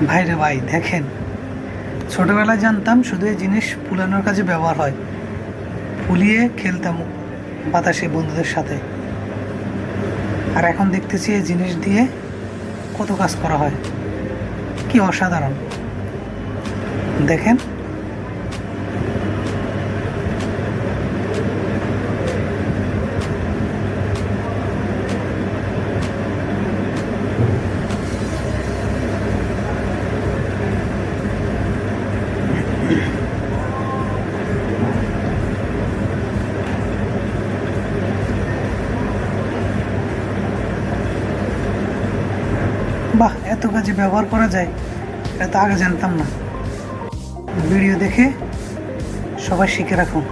ভাইরে ভাই দেখেন, ছোটবেলায় জানতাম শুধু এই জিনিস ফুলানোর কাজে ব্যবহার হয়, ফুলিয়ে খেলতাম বাতাসে বন্ধুদের সাথে। আর এখন দেখতেছি এই জিনিস দিয়ে কত কাজ করা হয়, কি অসাধারণ দেখেন। বাহ, এত কাজে ব্যবহার করা যায়, এটা তো আগে জানতাম না। ভিডিও দেখে সবাই শিখে রাখুন।